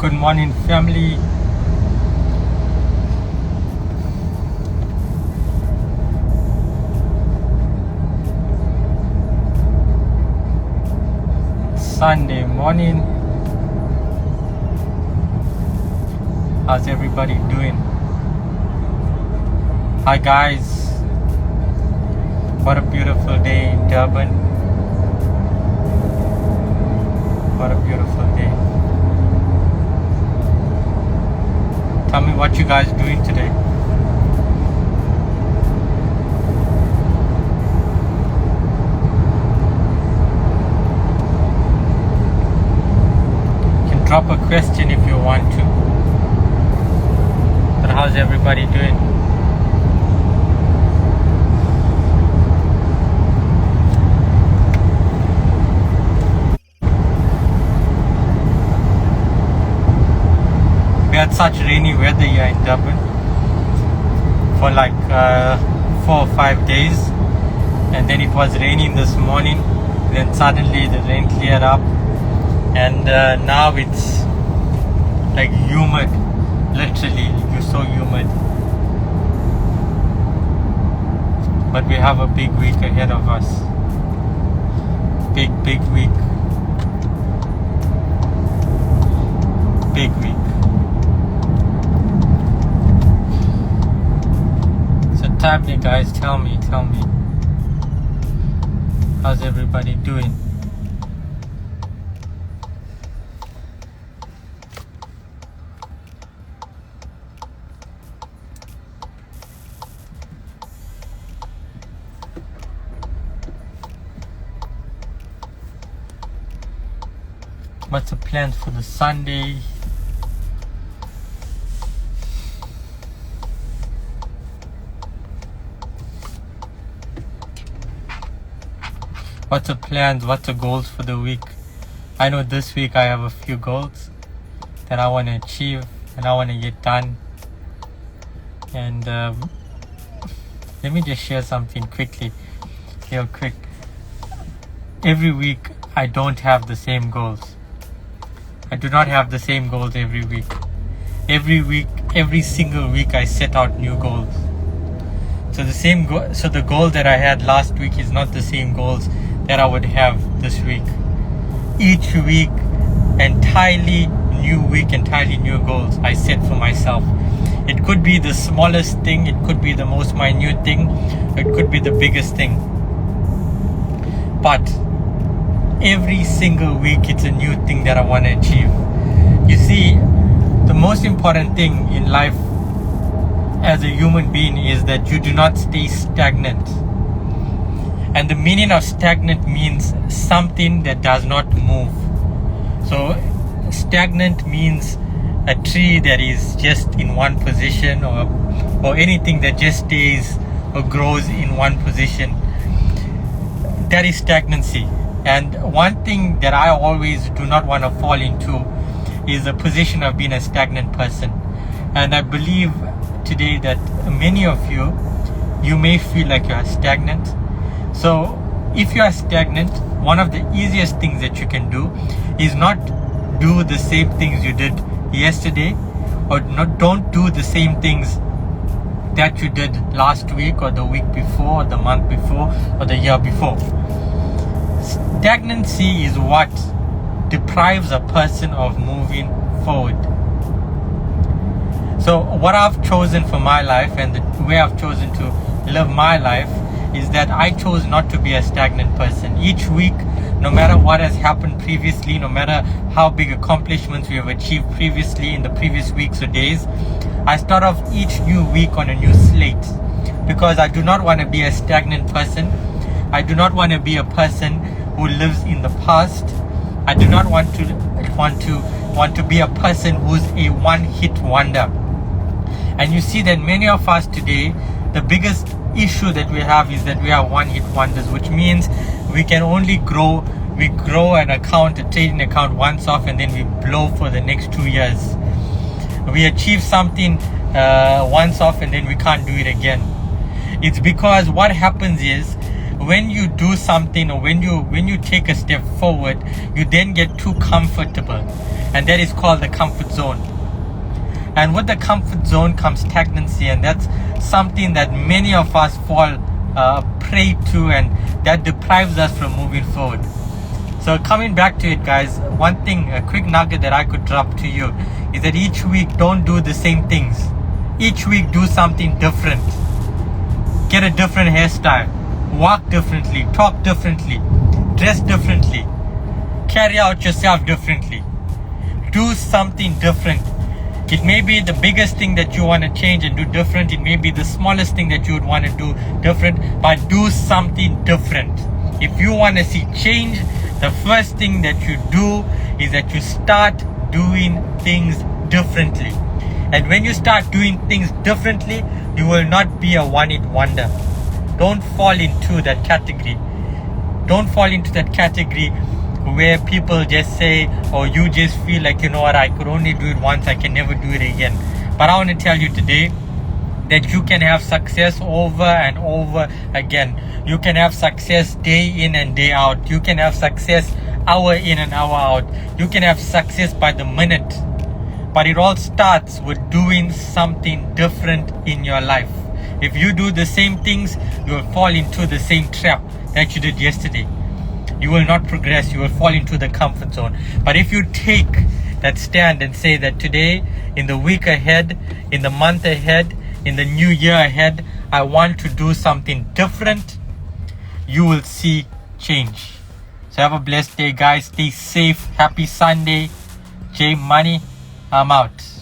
Good morning, family. Sunday morning. How's everybody doing? Hi guys. What a beautiful day in Durban. What a beautiful day. Tell me what you guys doing today. You can drop a question if you want to. But how's everybody doing? We had such rainy weather here in Durban for like 4 or 5 days, and then it was raining this morning, then suddenly the rain cleared up, and now it's like humid, literally you're so humid. But we have a big week ahead of us. Big week. Big week. Tap me guys, tell me. How's everybody doing? What's the plans for the Sunday? What's the plans? What's the goals for the week? I know this week I have a few goals that I want to achieve and I want to get done. And let me just share something quickly, real quick. Every week I don't have the same goals. I do not have the same goals every week. Every single week I set out new goals. So the goal that I had last week is not the same goals that I would have this week. Each week, entirely new goals I set for myself. It could be the smallest thing, it could be the most minute thing, it could be the biggest thing. But every single week it's a new thing that I want to achieve. You see, the most important thing in life as a human being is that you do not stay stagnant. And the meaning of stagnant means something that does not move. So stagnant means a tree that is just in one position, or anything that just stays or grows in one position. That is stagnancy. And one thing that I always do not want to fall into is the position of being a stagnant person. And I believe today that many of you may feel like you are stagnant. So if you are stagnant, one of the easiest things that you can do is not do the same things you did yesterday, or don't do the same things that you did last week or the week before or the month before or the year before. Stagnancy is what deprives a person of moving forward. So what I've chosen for my life and the way I've chosen to live my life is that I chose not to be a stagnant person. Each week, no matter what has happened previously, no matter how big accomplishments we have achieved previously in the previous weeks or days, I start off each new week on a new slate, because I do not want to be a stagnant person. I do not want to be a person who lives in the past. I do not want to be a person who's a one-hit wonder. And you see that many of us today, the biggest issue that we have is that we are one-hit wonders, which means we can only grow an account, a trading account, once off, and then we blow for the next 2 years. We achieve something once off and then we can't do it again. It's because what happens is when you do something, or when you take a step forward, you then get too comfortable, and that is called the comfort zone. And with the comfort zone comes stagnancy, and that's something that many of us fall prey to, and that deprives us from moving forward. So coming back to it, guys, one thing, a quick nugget that I could drop to you is that each week don't do the same things. Each week do something different. Get a different hairstyle, walk differently, talk differently, dress differently, carry out yourself differently. Do something different. It may be the biggest thing that you want to change and do different. It may be the smallest thing that you would want to do different, but do something different. If you want to see change, the first thing that you do is that you start doing things differently. And when you start doing things differently, you will not be a one-hit wonder. Don't fall into that category. Don't fall into that category where people just say, or you just feel like, you know what, I could only do it once, I can never do it again. But I want to tell you today that you can have success over and over again. You can have success day in and day out. You can have success hour in and hour out. You can have success by the minute. But it all starts with doing something different in your life. If you do the same things, you will fall into the same trap that you did yesterday. You will not progress. You will fall into the comfort zone. But if you take that stand and say that today, in the week ahead, in the month ahead, in the new year ahead, I want to do something different, you will see change. So have a blessed day, guys. Stay safe. Happy Sunday. J Money, I'm out.